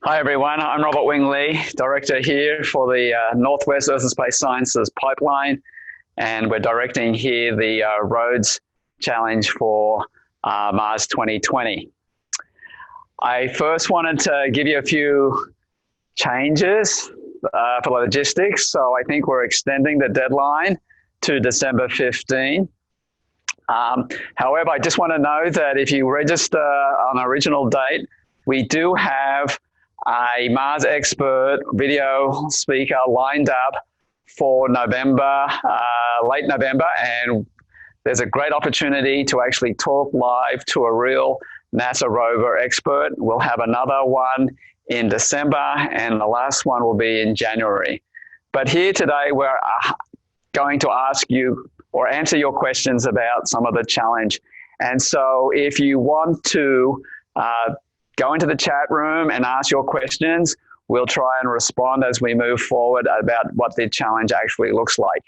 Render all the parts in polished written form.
Hi everyone, I'm Robert Wingley, Director here for the Northwest Earth and Space Sciences Pipeline, and we're directing here the Roads Challenge for Mars 2020. I first wanted to give you a few changes for logistics, so I think we're extending the deadline to December 15. However, I just want to know that if you register on the original date, we do have a Mars expert video speaker lined up for November, late November, and there's a great opportunity to actually talk live to a real NASA rover expert. We'll have another one in December, and the last one will be in January. But here today, we're going to ask you or answer your questions about some of the challenge. And so if you want to go into the chat room and ask your questions, we'll try and respond as we move forward about what the challenge actually looks like.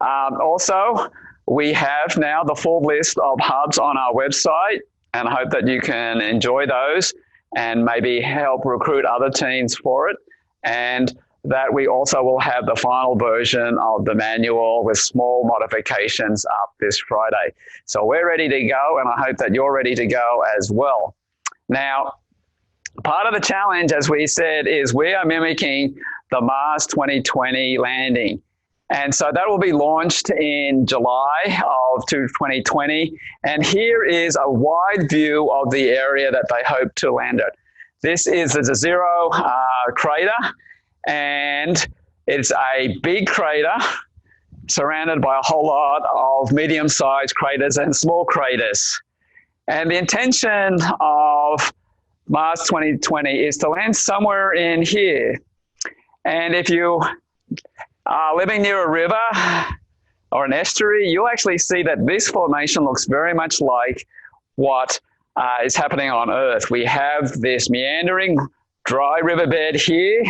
Also, we have now the full list of hubs on our website, and I hope that you can enjoy those and maybe help recruit other teams for it. And that we also will have the final version of the manual with small modifications up this Friday. So we're ready to go, and I hope that you're ready to go as well. Now, part of the challenge, as we said, is we are mimicking the Mars 2020 landing. And so that will be launched in July of 2020. And here is a wide view of the area that they hope to land at. This is the Zero crater, and it's a big crater surrounded by a whole lot of medium-sized craters and small craters. And the intention of Mars 2020 is to land somewhere in here. And if you are living near a river or an estuary, you'll actually see that this formation looks very much like what is happening on Earth. We have this meandering dry riverbed here,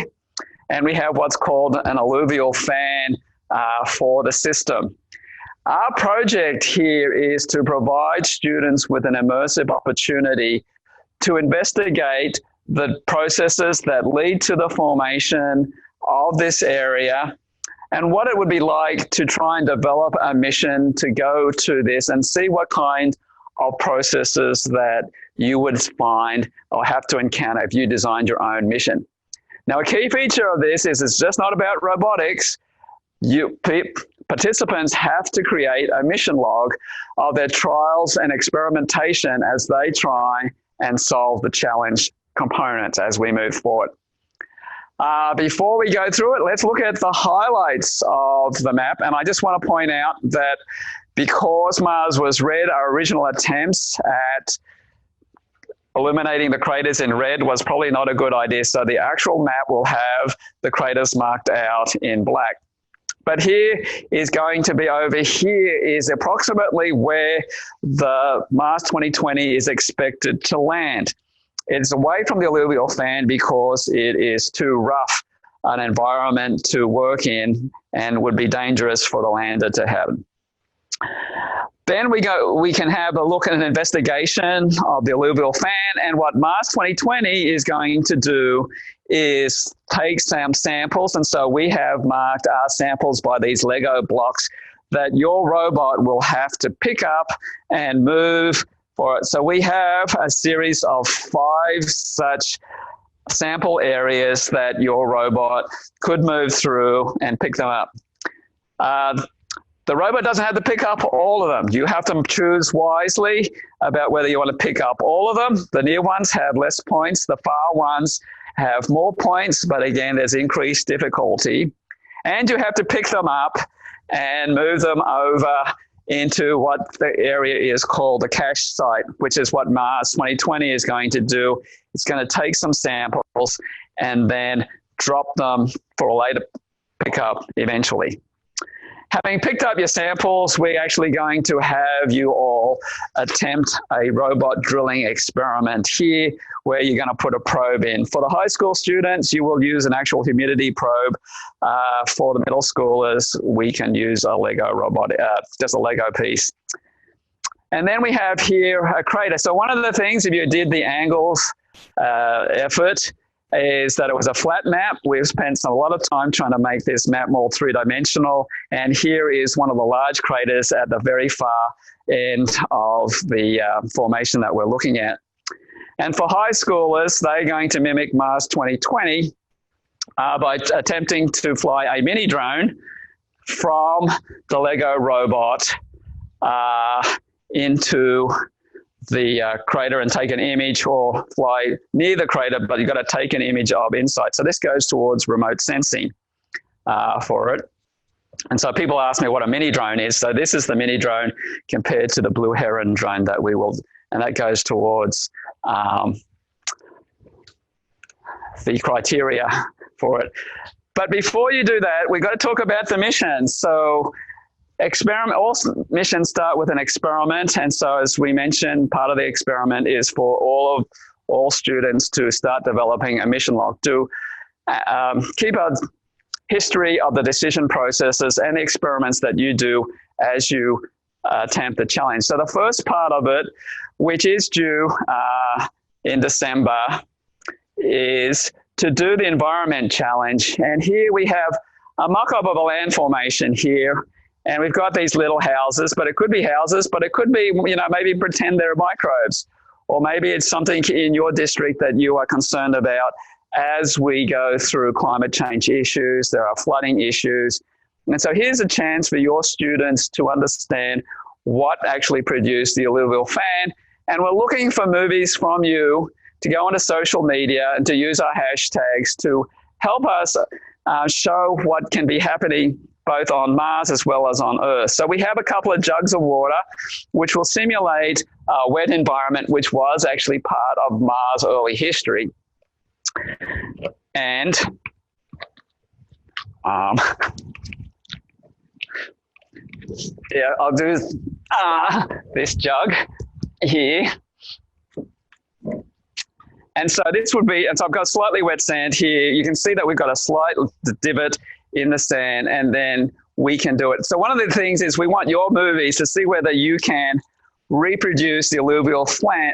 and we have what's called an alluvial fan for the system. Our project here is to provide students with an immersive opportunity to investigate the processes that lead to the formation of this area and what it would be like to try and develop a mission to go to this and see what kind of processes that you would find or have to encounter if you designed your own mission. Now, a key feature of this is it's just not about robotics. Participants have to create a mission log of their trials and experimentation as they try and solve the challenge components as we move forward. Before we go through it, let's look at the highlights of the map. And I just want to point out that because Mars was red, our original attempts at illuminating the craters in red was probably not a good idea. So the actual map will have the craters marked out in black. But here is going to be over here is approximately where the Mars 2020 is expected to land. It's away from the alluvial fan because it is too rough an environment to work in and would be dangerous for the lander to have. Then we can have a look at an investigation of the alluvial fan, and what Mars 2020 is going to do is take some samples, and so we have marked our samples by these Lego blocks that your robot will have to pick up and move for it. So we have a series of 5 such sample areas that your robot could move through and pick them up. The robot doesn't have to pick up all of them. You have to choose wisely about whether you want to pick up all of them. The near ones have less points. The far ones have more points, but again, there's increased difficulty. And you have to pick them up and move them over into what the area is called the cache site, which is what Mars 2020 is going to do. It's going to take some samples and then drop them for a later pickup eventually. Having picked up your samples, we're actually going to have you all attempt a robot drilling experiment here where you're going to put a probe in. For the high school students, you will use an actual humidity probe. For the middle schoolers, we can use a Lego robot, just a Lego piece. And then we have here a crater. So one of the things, if you did the angles effort, is that it was a flat map. We've spent a lot of time trying to make this map more three-dimensional, and here is one of the large craters at the very far end of the formation that we're looking at. And for high schoolers, they're going to mimic Mars 2020 by attempting to fly a mini drone from the Lego robot into the crater and take an image, or fly near the crater, but you've got to take an image of inside. So this goes towards remote sensing for it. And so people ask me what a mini drone is. So this is the mini drone compared to the Blue Heron drone that we will, and that goes towards the criteria for it. But before you do that, we've got to talk about the mission. So all missions start with an experiment. And so as we mentioned, part of the experiment is for all students to start developing a mission log, to keep a history of the decision processes and the experiments that you do as you attempt the challenge. So the first part of it, which is due in December, is to do the environment challenge. And here we have a mock-up of a land formation here. And we've got these little houses, but it could be houses, but it could be, maybe pretend they're microbes, or maybe it's something in your district that you are concerned about as we go through climate change issues. There are flooding issues. And so here's a chance for your students to understand what actually produced the alluvial fan. And we're looking for movies from you to go onto social media and to use our hashtags to help us show what can be happening both on Mars as well as on Earth. So we have a couple of jugs of water, which will simulate a wet environment, which was actually part of Mars' early history. And yeah, I'll do this jug here. And so this would be, and so I've got slightly wet sand here. You can see that we've got a slight divot in the sand, and then we can do it. So one of the things is we want your movies to see whether you can reproduce the alluvial fan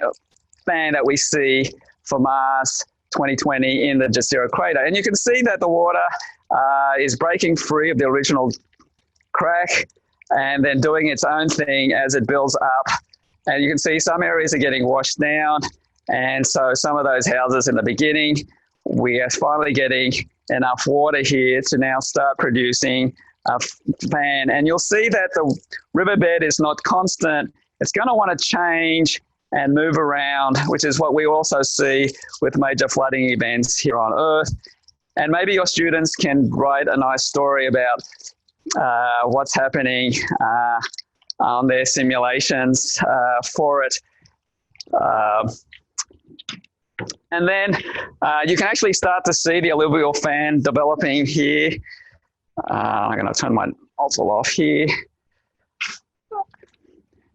that we see for Mars 2020 in the Jezero crater. And you can see that the water is breaking free of the original crack and then doing its own thing as it builds up. And you can see some areas are getting washed down. And so some of those houses in the beginning, we are finally getting enough water here to now start producing a fan. And you'll see that the riverbed is not constant. It's going to want to change and move around, which is what we also see with major flooding events here on Earth. And maybe your students can write a nice story about what's happening on their simulations for it. And then you can actually start to see the alluvial fan developing here. I'm going to turn my altal off here.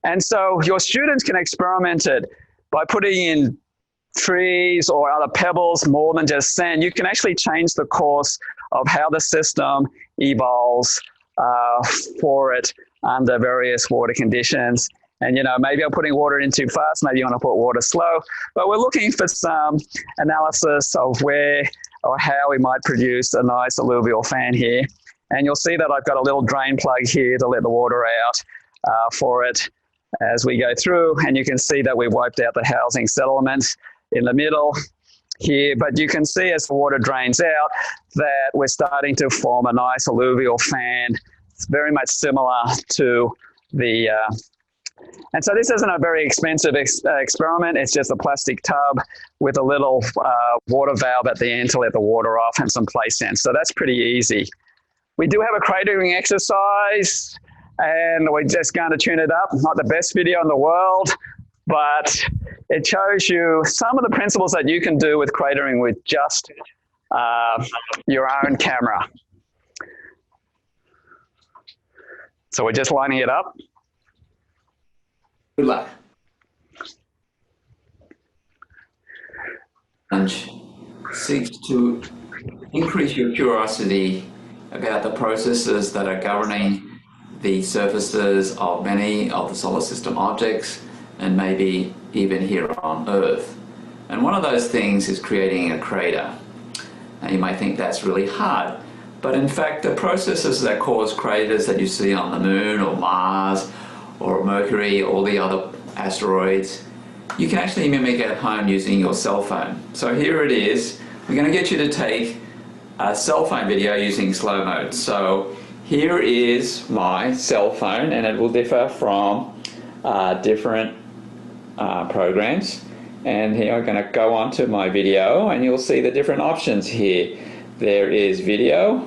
And so your students can experiment it by putting in trees or other pebbles more than just sand. You can actually change the course of how the system evolves for it under various water conditions. And, maybe I'm putting water in too fast. Maybe you want to put water slow. But we're looking for some analysis of where or how we might produce a nice alluvial fan here. And you'll see that I've got a little drain plug here to let the water out for it as we go through. And you can see that we've wiped out the housing settlements in the middle here. But you can see as the water drains out that we're starting to form a nice alluvial fan. It's very much similar to the... And so this isn't a very expensive experiment. It's just a plastic tub with a little water valve at the end to let the water off and some play sense. So that's pretty easy. We do have a cratering exercise, and we're just going to tune it up. Not the best video in the world, but it shows you some of the principles that you can do with cratering with just your own camera. So we're just lining it up. Good luck. And seeks to increase your curiosity about the processes that are governing the surfaces of many of the solar system objects, and maybe even here on Earth. And one of those things is creating a crater. Now you might think that's really hard, but in fact the processes that cause craters that you see on the Moon or Mars or Mercury, all the other asteroids, you can actually mimic at home using your cell phone. So here it is. We're going to get you to take a cell phone video using slow mode. So here is my cell phone, and it will differ from different programs. And here I'm going to go on to my video, and you'll see the different options here. There is video,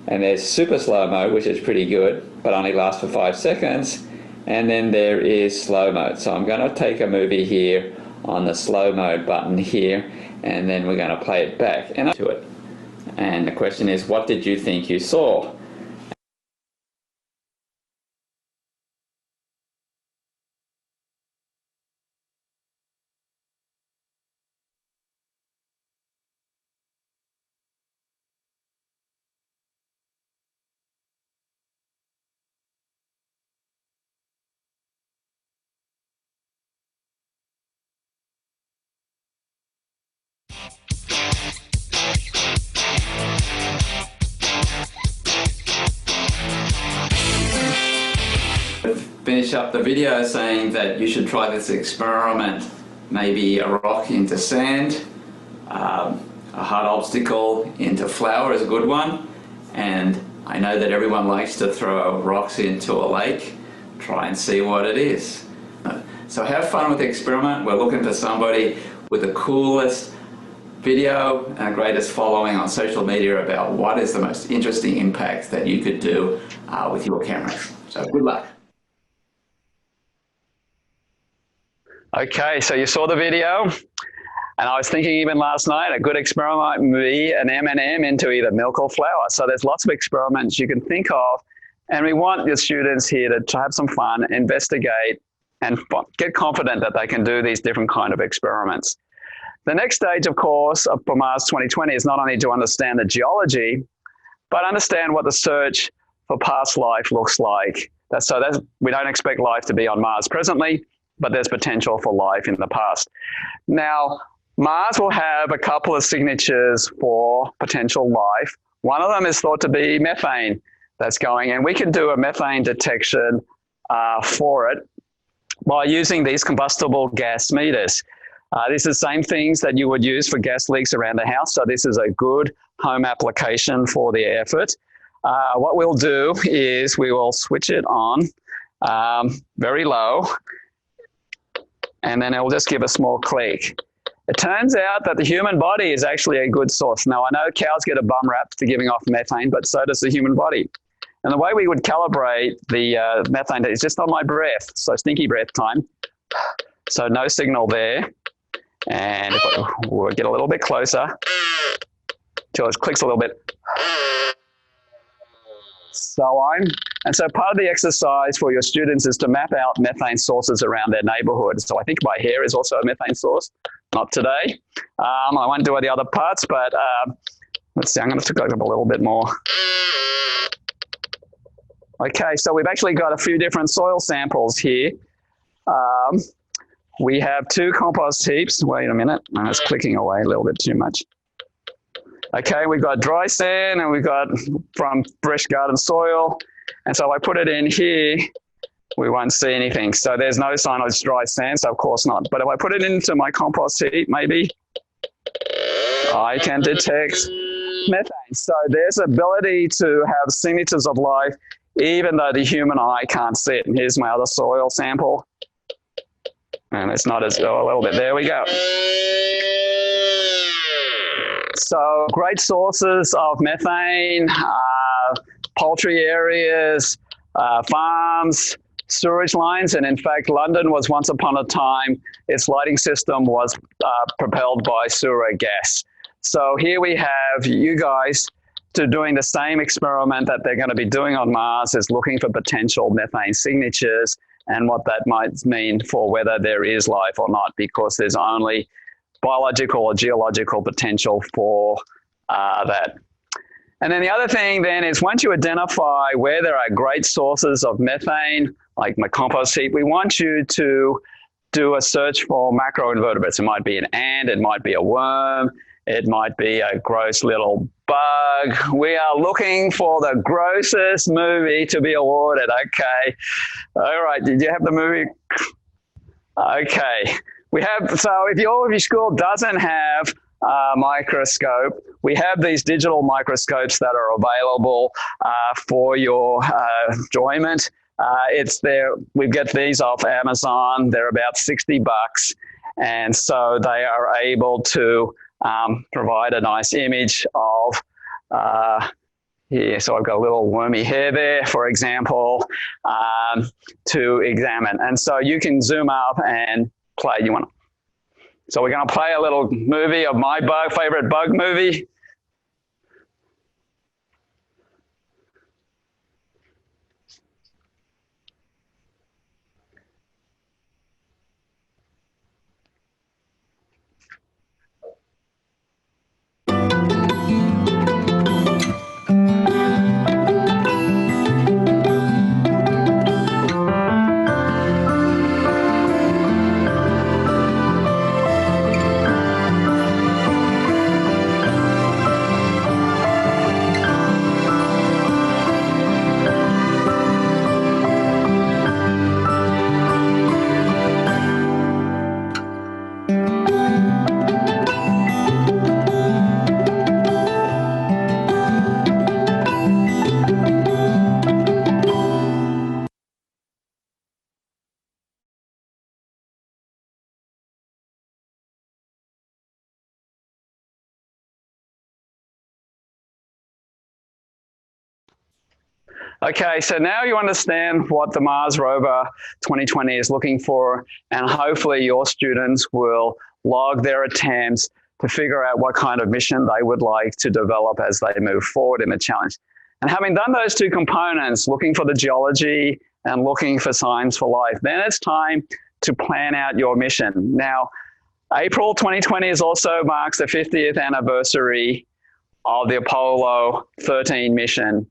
and there's super slow mode, which is pretty good, but only lasts for 5 seconds. And then there is slow mode. So I'm going to take a movie here on the slow mode button here, and then we're going to play it back and to it. And the question is, what did you think you saw? Finish up the video saying that you should try this experiment. Maybe a rock into sand, a hard obstacle into flour is a good one, and I know that everyone likes to throw rocks into a lake. Try and see what it is. So have fun with the experiment. We're looking for somebody with the coolest video and greatest following on social media about what is the most interesting impact that you could do with your cameras. So good luck. Okay, so you saw the video, and I was thinking even last night, a good experiment might be an M&M into either milk or flour. So there's lots of experiments you can think of, and we want your students here to have some fun, investigate, and get confident that they can do these different kind of experiments. The next stage, of course, for Mars 2020 is not only to understand the geology, but understand what the search for past life looks like. We don't expect life to be on Mars presently, but there's potential for life in the past. Now, Mars will have a couple of signatures for potential life. One of them is thought to be methane that's going, and we can do a methane detection for it by using these combustible gas meters. This is the same things that you would use for gas leaks around the house, so this is a good home application for the effort. What we'll do is we will switch it on very low, and then it will just give a small click. It turns out that the human body is actually a good source. Now, I know cows get a bum rap for giving off methane, but so does the human body. And the way we would calibrate the methane is just on my breath, so stinky breath time. So no signal there. And if we'll get a little bit closer, till it clicks a little bit. So on. And so part of the exercise for your students is to map out methane sources around their neighborhood. So I think my hair is also a methane source. Not today. I won't do the other parts, but let's see, I'm going to go up a little bit more. Okay, so we've actually got a few different soil samples here. We have 2 compost heaps. Wait a minute, it's clicking away a little bit too much. Okay, we've got dry sand, and we've got from fresh garden soil. And so I put it in here, we won't see anything. So there's no sign of dry sand, so of course not. But if I put it into my compost heap, maybe I can detect methane. So there's ability to have signatures of life, even though the human eye can't see it. And here's my other soil sample. And it's not as, a little bit, there we go. So great sources of methane, poultry areas, farms, sewage lines. And in fact, London was once upon a time, its lighting system was propelled by sewer gas. So here we have you guys doing the same experiment that they're going to be doing on Mars, is looking for potential methane signatures and what that might mean for whether there is life or not, because there's only biological or geological potential for that. And then the other thing then is, once you identify where there are great sources of methane, like my compost heap, we want you to do a search for macroinvertebrates. It might be an ant, it might be a worm, it might be a gross little bug. We are looking for the grossest movie to be awarded. Okay. All right. Did you have the movie? Okay. We have, so if your school doesn't have a microscope, we have these digital microscopes that are available for your enjoyment. It's there. We get these off Amazon. They're about $60, and so they are able to provide a nice image of here. So I've got a little wormy hair there, for example, to examine. And so you can zoom up and play. So we're going to play a little movie of my favorite bug movie. Okay, so now you understand what the Mars rover 2020 is looking for, and hopefully your students will log their attempts to figure out what kind of mission they would like to develop as they move forward in the challenge. And having done those two components, looking for the geology and looking for signs for life, then it's time to plan out your mission. Now, April 2020 is also marks the 50th anniversary of the Apollo 13 mission.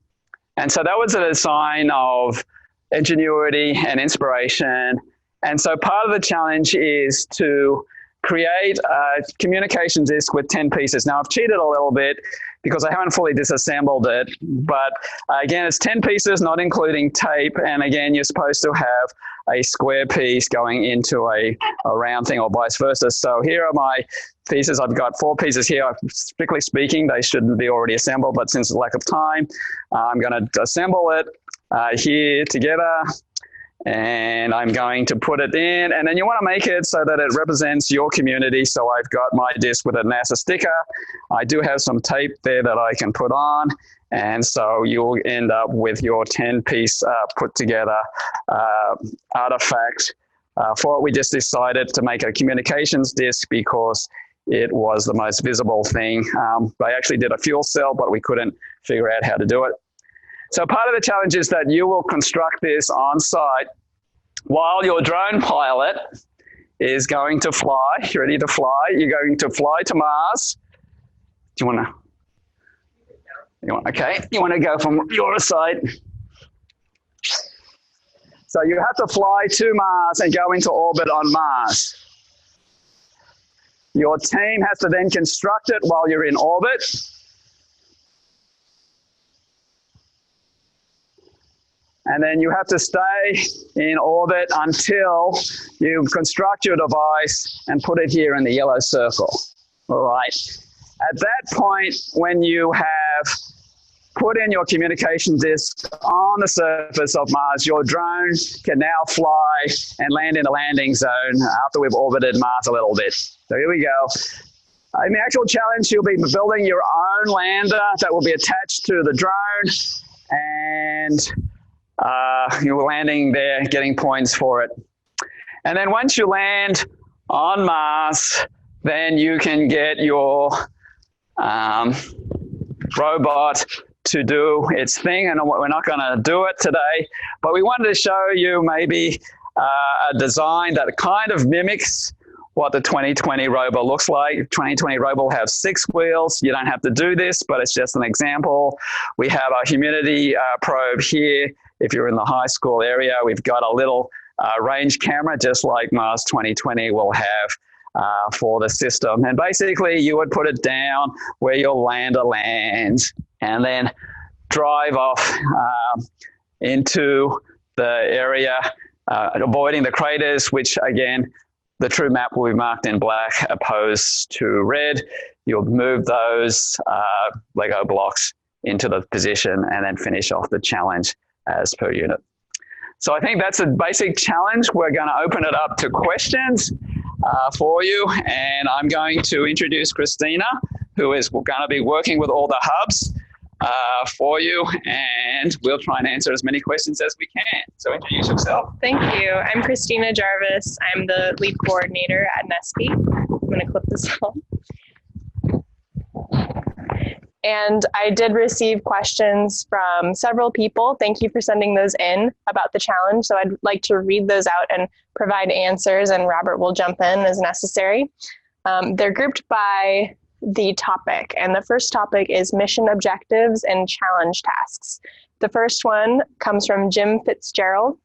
And so that was a sign of ingenuity and inspiration. And so part of the challenge is to create a communication disk with 10 pieces. Now, I've cheated a little bit because I haven't fully disassembled it. But again, it's 10 pieces, not including tape. And again, you're supposed to have a square piece going into a round thing or vice versa. So here are my pieces. I've got 4 pieces here. Strictly speaking, they shouldn't be already assembled, but since lack of time, I'm going to assemble it here together, and I'm going to put it in. And then you want to make it so that it represents your community. So I've got my disc with a NASA sticker. I do have some tape there that I can put on. And so you'll end up with your 10-piece put together artifact. For it, we just decided to make a communications disk because it was the most visible thing. They actually did a fuel cell, but we couldn't figure out how to do it. So part of the challenge is that you will construct this on site while your drone pilot is going to fly. You're ready to fly. You're going to fly to Mars. Do you want to? Okay. You want to go from your side. So you have to fly to Mars and go into orbit on Mars. Your team has to then construct it while you're in orbit. And then you have to stay in orbit until you construct your device and put it here in the yellow circle. All right. At that point, when you have put in your communication disk on the surface of Mars, your drone can now fly and land in the landing zone after we've orbited Mars a little bit. So here we go. In the actual challenge, you'll be building your own lander that will be attached to the drone, and you're landing there, getting points for it. And then once you land on Mars, then you can get your robot to do its thing. And we're not going to do it today, but we wanted to show you maybe a design that kind of mimics what the 2020 rover looks like. 2020 rover will have 6 wheels. You don't have to do this, but it's just an example. We have our humidity probe here. If you're in the high school area, we've got a little range camera, just like Mars 2020 will have for the system. And basically, you would put it down where your lander lands and then drive off into the area, avoiding the craters, which again, the true map will be marked in black opposed to red. You'll move those Lego blocks into the position and then finish off the challenge as per unit. So I think that's a basic challenge. We're going to open it up to questions for you. And I'm going to introduce Christina, who is going to be working with all the hubs for you, and we'll try and answer as many questions as we can. So introduce yourself. Thank you. I'm Christina Jarvis. I'm the lead coordinator at NESPI. I'm going to clip this on. And I did receive questions from several people. Thank you for sending those in about the challenge. So I'd like to read those out and provide answers, and Robert will jump in as necessary. They're grouped by the topic, and the first topic is mission objectives and challenge tasks. The first one comes from Jim Fitzgerald.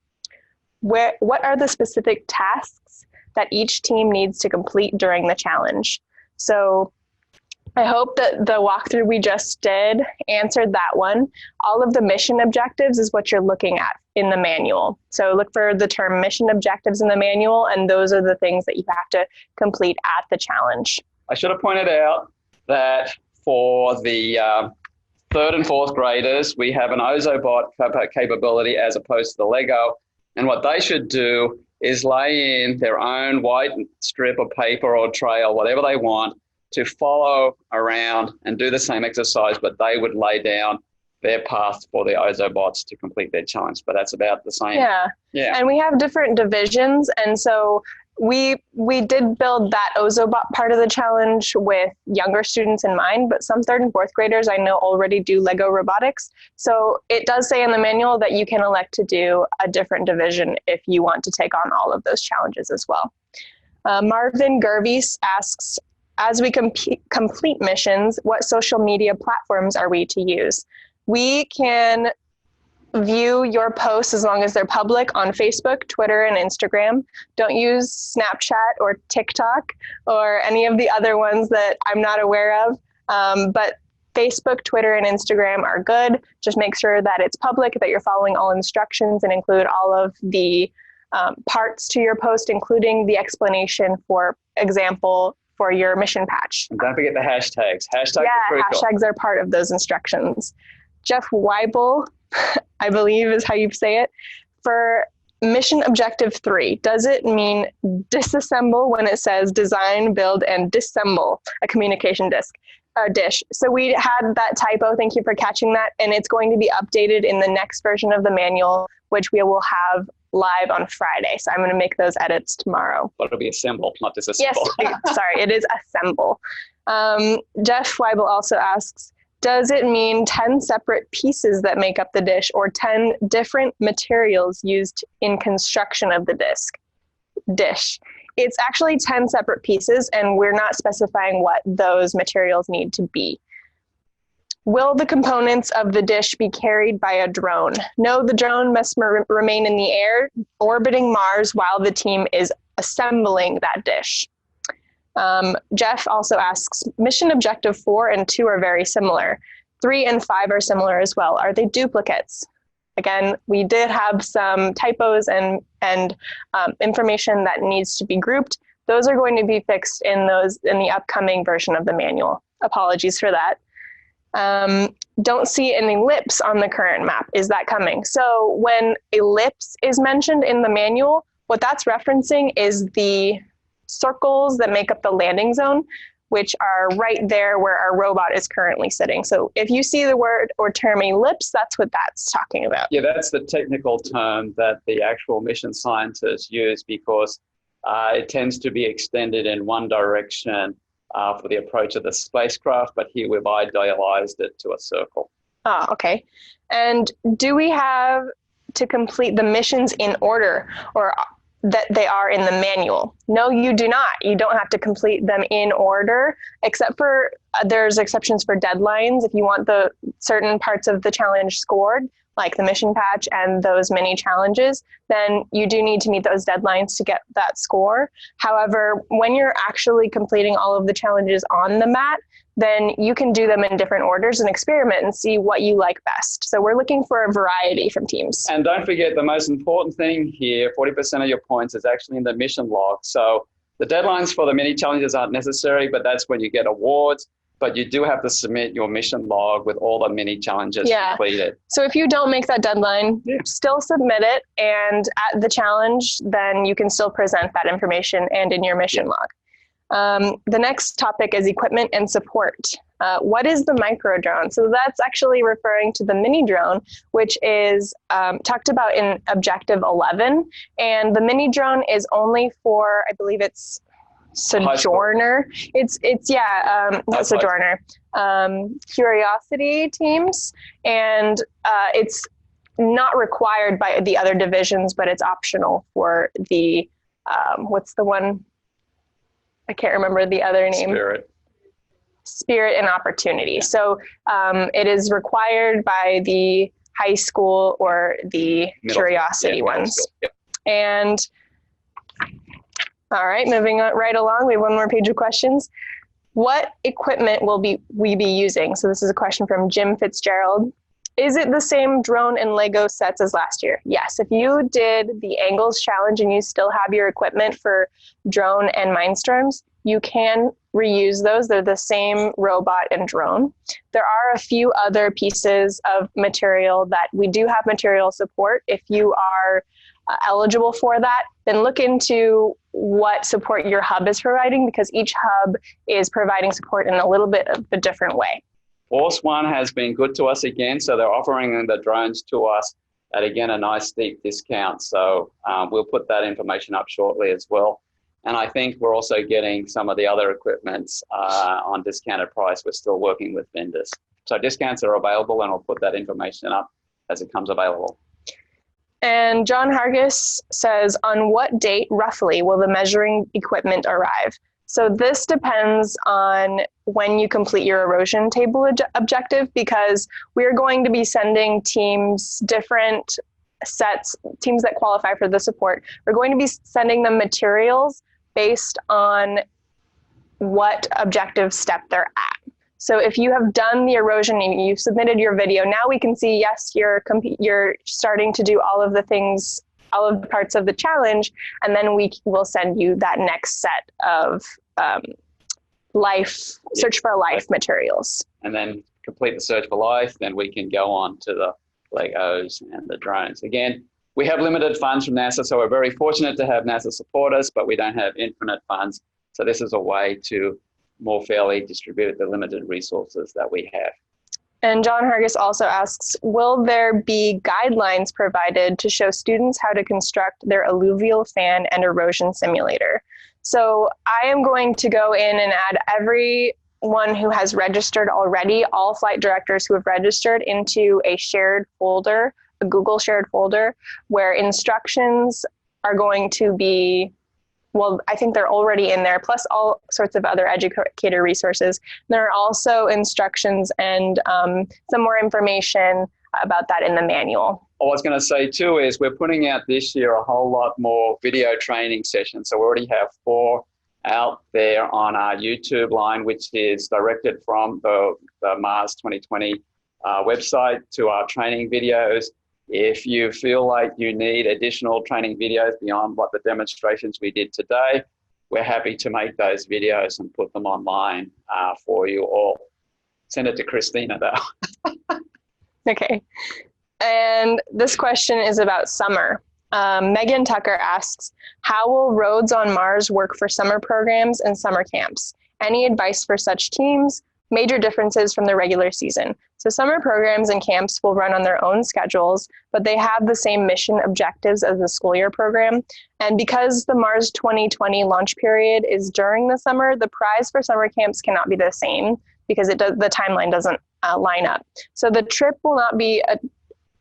What are the specific tasks that each team needs to complete during the challenge? So I hope that the walkthrough we just did answered that one. All of the mission objectives is what you're looking at in the manual. So look for the term mission objectives in the manual, and those are the things that you have to complete at the challenge. I should have pointed out that for the third and fourth graders, we have an Ozobot capability as opposed to the Lego. And what they should do is lay in their own white strip of paper or trail, whatever they want, to follow around and do the same exercise, but they would lay down their path for the Ozobots to complete their challenge. But that's about the same. Yeah. And we have different divisions. And so we did build that Ozobot part of the challenge with younger students in mind, but some third and fourth graders I know already do Lego robotics. So it does say in the manual that you can elect to do a different division if you want to take on all of those challenges as well. Marvin Gervis asks, as we complete missions, what social media platforms are we to use? We can view your posts as long as they're public on Facebook, Twitter, and Instagram. Don't use Snapchat or TikTok or any of the other ones that I'm not aware of. But Facebook, Twitter, and Instagram are good. Just make sure that it's public, that you're following all instructions, and include all of the parts to your post, including the explanation, for example, for your mission patch. And don't forget the hashtags. Hashtags are crucial. Hashtags are part of those instructions. Jeff Weibel, I believe is how you say it. For mission objective 3, does it mean disassemble when it says design, build, and disassemble a communication dish? So we had that typo. Thank you for catching that. And it's going to be updated in the next version of the manual, which we will have live on Friday. So I'm going to make those edits tomorrow. But it'll be assemble, not disassemble. Yes, sorry, it is assemble. Jeff Weibel also asks, does it mean 10 separate pieces that make up the dish, or 10 different materials used in construction of the dish? It's actually 10 separate pieces, and we're not specifying what those materials need to be. Will the components of the dish be carried by a drone? No, the drone must remain in the air, orbiting Mars while the team is assembling that dish. Jeff also asks, mission objective 4 and 2 are very similar. 3 and 5 are similar as well. Are they duplicates? Again, we did have some typos and information that needs to be grouped. Those are going to be fixed in the upcoming version of the manual. Apologies for that. Don't see an ellipse on the current map. Is that coming? So when ellipse is mentioned in the manual, what that's referencing is the circles that make up the landing zone, which are right there where our robot is currently sitting. So if you see the word or term ellipse, that's what that's talking about. Yeah, that's the technical term that the actual mission scientists use, because it tends to be extended in one direction for the approach of the spacecraft, but here we've idealized it to a circle. Oh, okay. And do we have to complete the missions in order, or that they are in the manual? No, you do not. You don't have to complete them in order, except for there's exceptions for deadlines. If you want the certain parts of the challenge scored, like the mission patch and those mini challenges, then you do need to meet those deadlines to get that score. However, when you're actually completing all of the challenges on the mat, then you can do them in different orders and experiment and see what you like best. So we're looking for a variety from teams. And don't forget, the most important thing here, 40% of your points is actually in the mission log. So the deadlines for the mini challenges aren't necessary, but that's when you get awards. But you do have to submit your mission log with all the mini challenges completed. So if you don't make that deadline, still submit it. And at the challenge, then you can still present that information and in your mission log. The next topic is equipment and support. What is the micro drone? So that's actually referring to the mini drone, which is talked about in Objective 11. And the mini drone is only for, I believe it's Sojourner. It's not Sojourner. Curiosity teams, and it's not required by the other divisions, but it's optional for the what's the one? I can't remember the other name. Spirit and Opportunity. So it is required by the high school or the Curiosity ones. And all right, moving on right along, we have one more page of questions. What equipment will we be using? So this is a question from Jim Fitzgerald. Is it the same drone and Lego sets as last year? Yes, if you did the Angles Challenge and you still have your equipment for drone and Mindstorms, you can reuse those. They're the same robot and drone. There are a few other pieces of material that we do have material support. If you are eligible for that, then look into what support your hub is providing, because each hub is providing support in a little bit of a different way. Force One has been good to us again, so they're offering the drones to us at, again, a nice steep discount. So we'll put that information up shortly as well. And I think we're also getting some of the other equipments on discounted price. We're still working with vendors. So discounts are available, and I'll put that information up as it comes available. And John Hargis says, on what date roughly will the measuring equipment arrive? So this depends on when you complete your erosion table objective, because we're going to be sending teams different sets, teams that qualify for the support. We're going to be sending them materials based on what objective step they're at. So if you have done the erosion and you've submitted your video, now we can see, yes, you're starting to do all of the things, all of the parts of the challenge, and then we will send you that next set of search for life materials. And then complete the search for life, then we can go on to the Legos and the drones. Again, we have limited funds from NASA, so we're very fortunate to have NASA support us, but we don't have infinite funds. So this is a way to more fairly distribute the limited resources that we have. And John Hargis also asks, will there be guidelines provided to show students how to construct their alluvial fan and erosion simulator? So I am going to go in and add everyone who has registered already, all flight directors who have registered, into a shared folder, a Google shared folder, where instructions are going to be, well, I think they're already in there, plus all sorts of other educator resources. There are also instructions and some more information about that in the manual. I was going to say too is we're putting out this year a whole lot more video training sessions. So we already have 4 out there on our YouTube line, which is directed from the Mars 2020 website to our training videos. If you feel like you need additional training videos beyond what the demonstrations we did today, we're happy to make those videos and put them online for you all. Send it to Christina though. Okay. And this question is about summer. Megan Tucker asks, how will roads on Mars work for summer programs and summer camps? Any advice for such teams? Major differences from the regular season. So summer programs and camps will run on their own schedules, but they have the same mission objectives as the school year program. And because the Mars 2020 launch period is during the summer, the prize for summer camps cannot be the same because the timeline doesn't line up. So the trip will not be,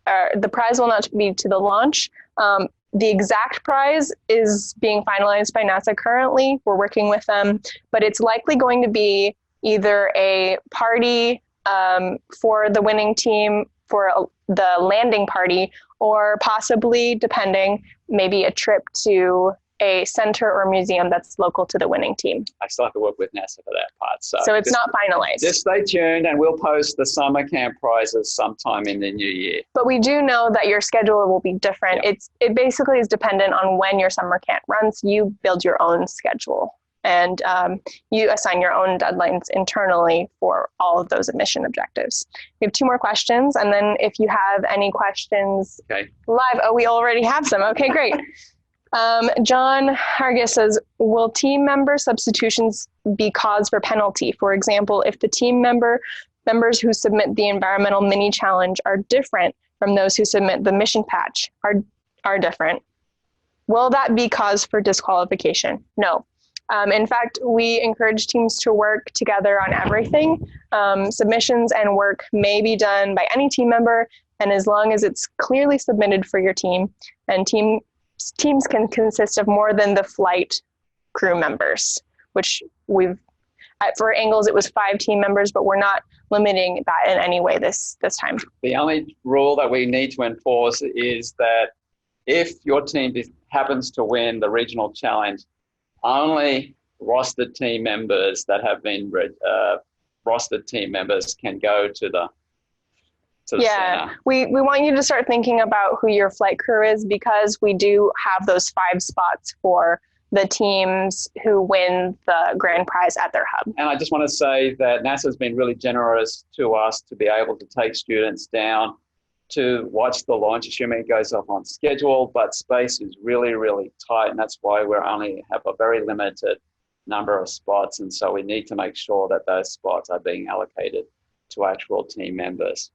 the prize will not be to the launch. The exact prize is being finalized by NASA currently. We're working with them, but it's likely going to be either a party for the winning team the landing party, or possibly, depending, maybe a trip to a center or museum that's local to the winning team. I still have to work with NASA for that part. So it's not finalized. Just stay tuned, and we'll post the summer camp prizes sometime in the new year. But we do know that your schedule will be different. Yeah. It basically is dependent on when your summer camp runs. You build your own schedule, and you assign your own deadlines internally for all of those mission objectives. We have 2 more questions, and then if you have any questions live, we already have some. Okay, great. John Hargis says, will team member substitutions be cause for penalty? For example, if the team members who submit the environmental mini challenge are different from those who submit the mission patch are different, will that be cause for disqualification? No. In fact, we encourage teams to work together on everything. Submissions and work may be done by any team member, and as long as it's clearly submitted for your team, and teams can consist of more than the flight crew members, which for Angles, it was 5 team members, but we're not limiting that in any way this time. The only rule that we need to enforce is that if your team happens to win the regional challenge, only rostered team members that have been rostered team members can go to the center. We want you to start thinking about who your flight crew is, because we do have those 5 spots for the teams who win the grand prize at their hub. And I just want to say that NASA's been really generous to us to be able to take students down to watch the launch, assuming it goes off on schedule, but space is really, really tight, and that's why we only have a very limited number of spots, and so we need to make sure that those spots are being allocated to actual team members.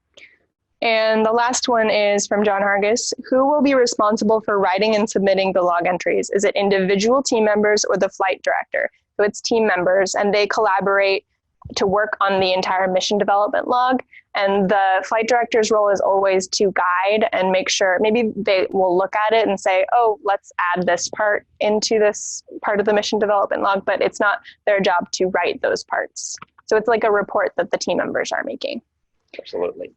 And the last one is from John Hargis. Who will be responsible for writing and submitting the log entries? Is it individual team members or the flight director? So it's team members, and they collaborate to work on the entire mission development log. And the flight director's role is always to guide and make sure, maybe they will look at it and say, oh, let's add this part into this part of the mission development log, but it's not their job to write those parts. So it's like a report that the team members are making. Absolutely.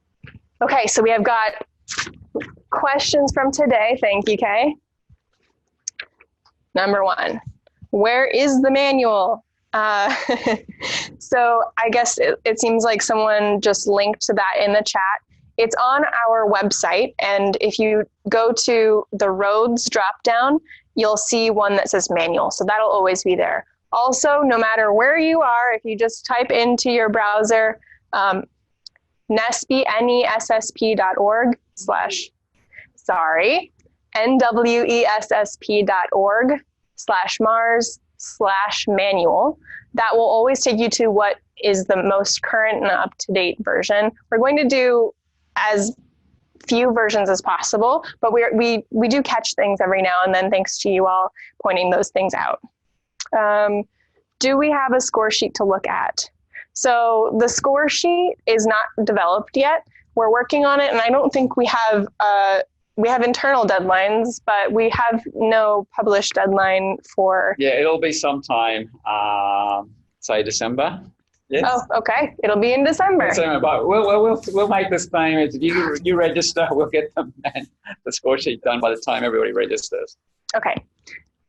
Okay, so we have got questions from today. Thank you, Kay. Number 1, where is the manual? So I guess it seems like someone just linked to that in the chat. It's on our website, and if you go to the roads dropdown, you'll see one that says manual, so that'll always be there. Also, no matter where you are, if you just type into your browser nwessp.org/mars/manual. That will always take you to what is the most current and up-to-date version. We're going to do as few versions as possible, but we do catch things every now and then, thanks to you all pointing those things out. Do we have a score sheet to look at? So the score sheet is not developed yet. We're working on it, and I don't think we have internal deadlines, but we have no published deadline for. Yeah, it'll be sometime, say December. Yes. Oh, okay. It'll be in December. But we'll make this thing. If you register, we'll get the score sheet done by the time everybody registers. Okay.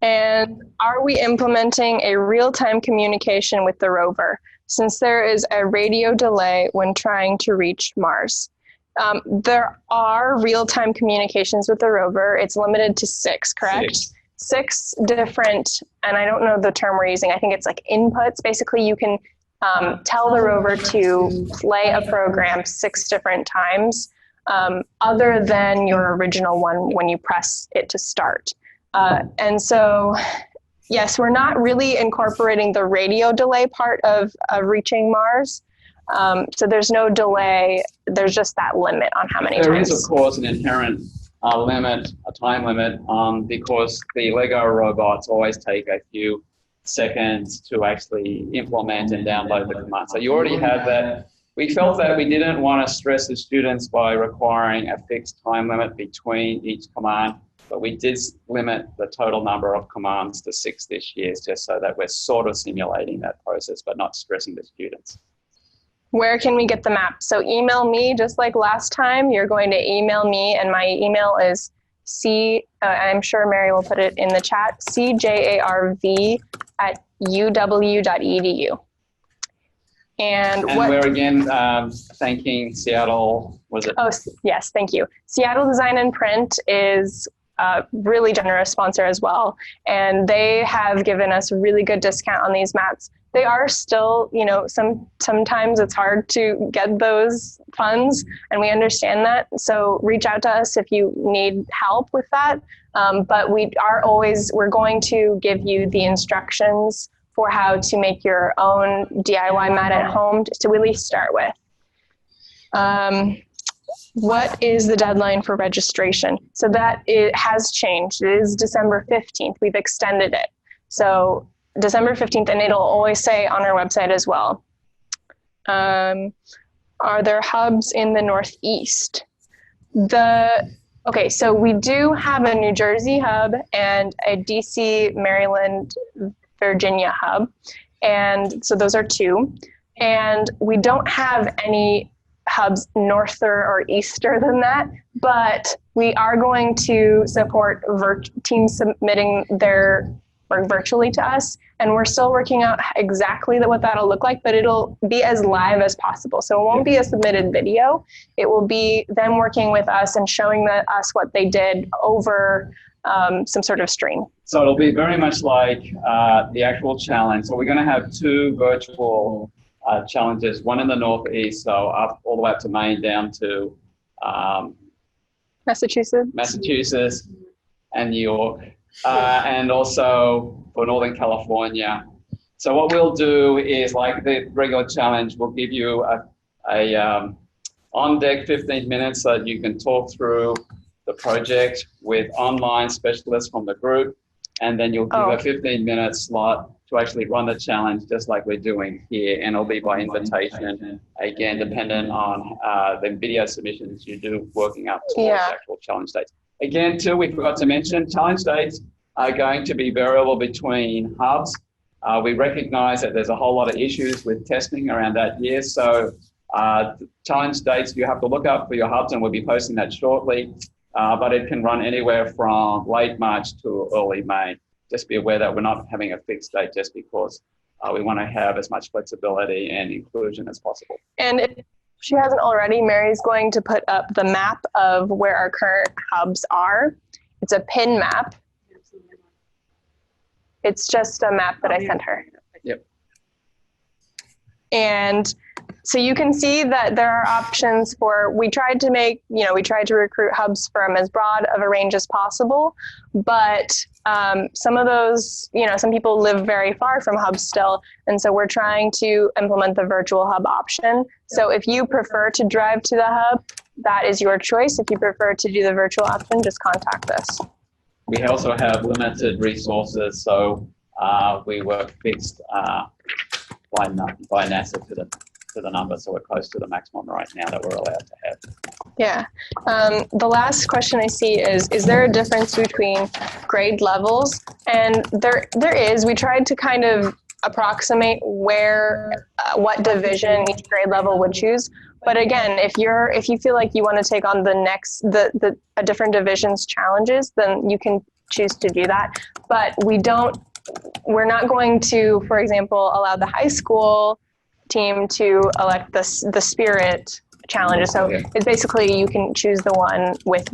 And are we implementing a real-time communication with the rover, since there is a radio delay when trying to reach Mars? There are real-time communications with the rover. It's limited to 6, correct? 6 different, and I don't know the term we're using. I think it's like inputs. Basically, you can tell the rover to play a program 6 different times, other than your original one when you press it to start. And so, yes, we're not really incorporating the radio delay part of reaching Mars. So there's no delay. There's just that limit on how many times. There is, of course, an inherent limit, a time limit, because the Lego robots always take a few seconds to actually implement and download the command. So you already have that. We felt that we didn't want to stress the students by requiring a fixed time limit between each command, but we did limit the total number of commands to 6 this year, just so that we're sort of simulating that process, but not stressing the students. Where can we get the map? So email me, just like last time. You're going to email me, and my email is I'm sure Mary will put it in the chat, cjarv@uw.edu. And we're again thanking Seattle, was it? Oh, yes, thank you. Seattle Design and Print is a really generous sponsor as well. And they have given us a really good discount on these mats. They are still, sometimes it's hard to get those funds, and we understand that. So reach out to us if you need help with that. But we're going to give you the instructions for how to make your own DIY mat at home to at least start with. What is the deadline for registration? So that it has changed. It is December 15th. We've extended it. So December 15th, and it'll always say on our website as well. Are there hubs in the Northeast? Okay, so we do have a New Jersey hub and a DC, Maryland, Virginia hub. And so those are two. And we don't have any hubs norther or easter than that, but we are going to support teams submitting their work virtually to us, and we're still working out exactly what that'll look like, but it'll be as live as possible. So it won't be a submitted video. It will be them working with us and showing us what they did over some sort of stream. So it'll be very much like the actual challenge. So we're going to have two virtual challenges, one in the Northeast, so up all the way up to Maine, down to Massachusetts and New York, and also for Northern California. So what we'll do is, like the regular challenge, we'll give you a on-deck 15 minutes so that you can talk through the project with online specialists from the group, and then you'll give a 15-minute slot to actually run the challenge just like we're doing here, and it'll be by invitation, again, dependent on the video submissions you do working up towards actual challenge dates. Again, too, we forgot to mention, challenge dates are going to be variable between hubs. We recognize that there's a whole lot of issues with testing around that year, so challenge dates you have to look up for your hubs, and we'll be posting that shortly, but it can run anywhere from late March to early May. Just be aware that we're not having a fixed date just because we want to have as much flexibility and inclusion as possible. And if she hasn't already, Mary's going to put up the map of where our current hubs are. It's a pin map. It's just a map that I sent her. Yep. And so you can see that there are options for, we tried to recruit hubs from as broad of a range as possible, but some of those, some people live very far from hubs still. And so we're trying to implement the virtual hub option. So if you prefer to drive to the hub, that is your choice. If you prefer to do the virtual option, just contact us. We also have limited resources, so we were fixed by NASA to the number, so we're close to the maximum right now that we're allowed to have. Yeah. The last question I see is there a difference between grade levels? And there is. We tried to kind of approximate what division each grade level would choose. But again, if you feel like you want to take on a different division's challenges, then you can choose to do that. But we're not going to, for example, allow the high school team to elect the spirit challenges. So it's basically you can choose the one with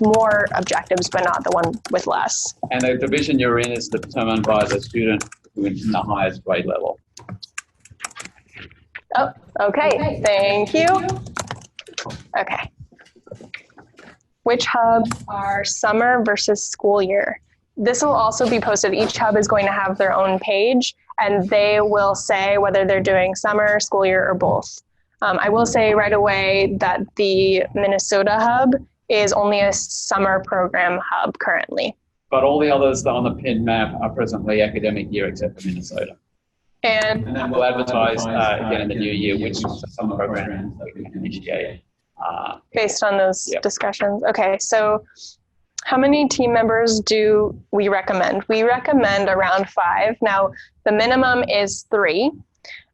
more objectives, but not the one with less. And the division you're in is determined by the student who is in the highest grade level. Oh, okay. Thank you. Okay. Which hubs are summer versus school year? This will also be posted. Each hub is going to have their own page, and they will say whether they're doing summer, school year, or both. I will say right away that the Minnesota hub is only a summer program hub currently. But all the others on the pin map are presently academic year except for Minnesota. And then we'll advertise again in the new year which summer programs that we can initiate. Based on those discussions. Okay, so how many team members do we recommend? We recommend around 5. Now, the minimum is 3.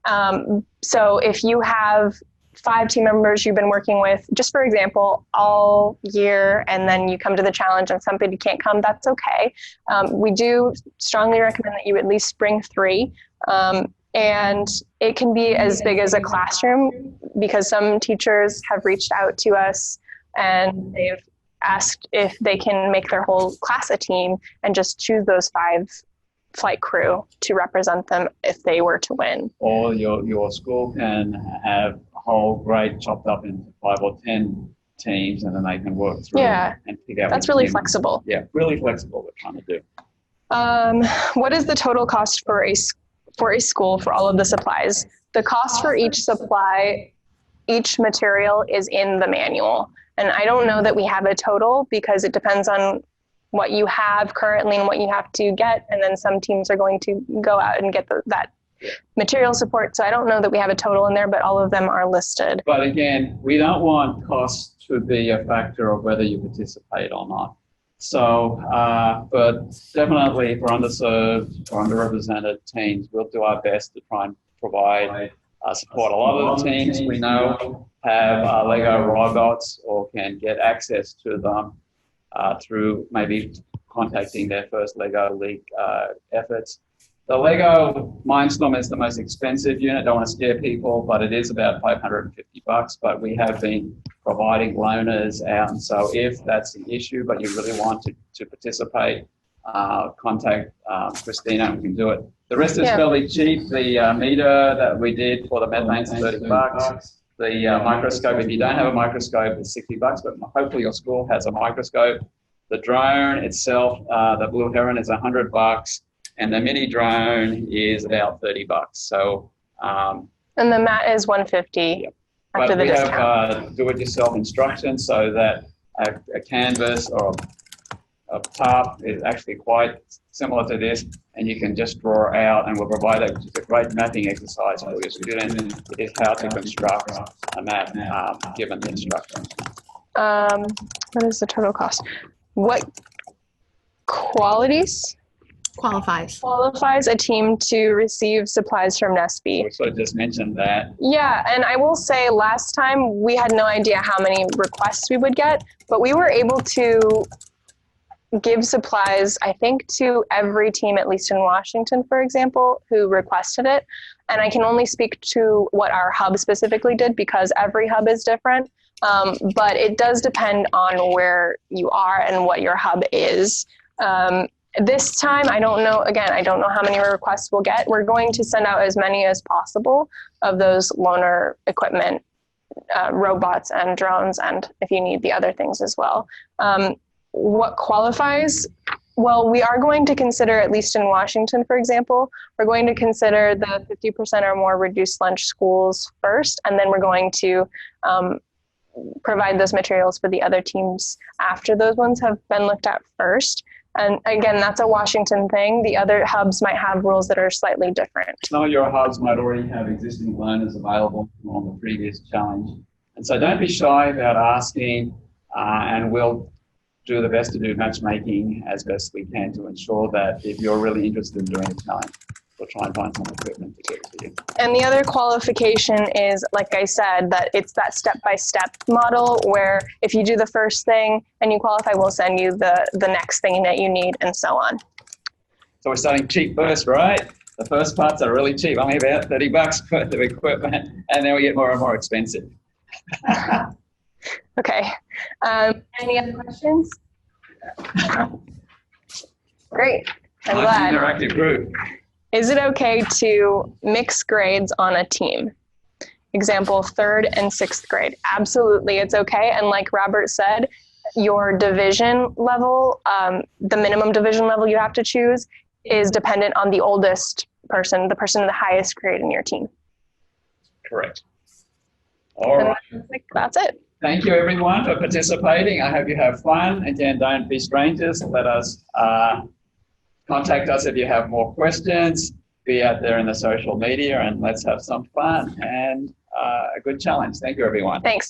So if you have 5 team members you've been working with, just for example, all year, and then you come to the challenge and somebody can't come, that's okay. We do strongly recommend that you at least bring 3. And it can be as big as a classroom, because some teachers have reached out to us and they've asked if they can make their whole class a team and just choose those 5 flight crew to represent them if they were to win. Or your school can have a whole grade chopped up into 5 or 10 teams, and then they can work through and pick out. That's really flexible. Yeah, really flexible, we're trying to do. What is the total cost for a school for all of the supplies? The cost for each supply, each material is in the manual. And I don't know that we have a total, because it depends on what you have currently and what you have to get. And then some teams are going to go out and get that material support. So I don't know that we have a total in there, but all of them are listed. But again, we don't want cost to be a factor of whether you participate or not. So, but definitely for underserved or underrepresented teams, we'll do our best to try and provide support. A lot of the teams we know have Lego robots or can get access to them through maybe contacting their first Lego League efforts. The Lego Mindstorm is the most expensive unit. Don't want to scare people, but it is about $550. But we have been providing loaners out, and so if that's an issue, but you really want to participate, contact Christina and we can do it. The rest is fairly cheap. The meter that we did for the methane is $30. The microscope, if you don't have a microscope, is $60, but hopefully your school has a microscope. The drone itself, the Blue Heron, is $100, and the mini drone is about $30. So, and the mat is $150 after the discount. But we have do-it-yourself instructions, so that a canvas or a tarp is actually quite similar to this, and you can just draw out, and we'll provide that, which is a great mapping exercise for your students. It is how to construct a map given the instructions. What is the total cost? What qualities qualifies a team to receive supplies from NESB? We sort of just mentioned that. Yeah, and I will say last time we had no idea how many requests we would get, but we were able to give supplies, I think, to every team, at least in Washington, for example, who requested it. And I can only speak to what our hub specifically did, because every hub is different. But it does depend on where you are and what your hub is. This time, I don't know, again, I don't know how many requests we'll get. We're going to send out as many as possible of those loaner equipment, robots and drones, and if you need the other things as well. What qualifies? Well, we are going to consider, at least in Washington, for example, we're going to consider the 50% or more reduced lunch schools first, and then we're going to provide those materials for the other teams after those ones have been looked at first. And again, that's a Washington thing. The other hubs might have rules that are slightly different. Some of your hubs might already have existing loaners available on the previous challenge. And so don't be shy about asking, and we'll do the best to do matchmaking as best we can to ensure that if you're really interested in doing a challenge, we'll try and find some equipment to get to you. And the other qualification is, like I said, that it's that step-by-step model where if you do the first thing and you qualify, we'll send you the next thing that you need, and so on. So we're starting cheap first, right? The first parts are really cheap, only about $30 worth of equipment, and then we get more and more expensive. Okay. Any other questions? Great. I'm glad. Interactive group. Is it okay to mix grades on a team? Example, 3rd and 6th grade. Absolutely, it's okay. And like Robert said, your division level, the minimum division level you have to choose is dependent on the oldest person, the person in the highest grade in your team. Correct. All right. That's it. Thank you, everyone, for participating. I hope you have fun. Again, don't be strangers. Let us contact us if you have more questions. Be out there in the social media, and let's have some fun and a good challenge. Thank you, everyone. Thanks.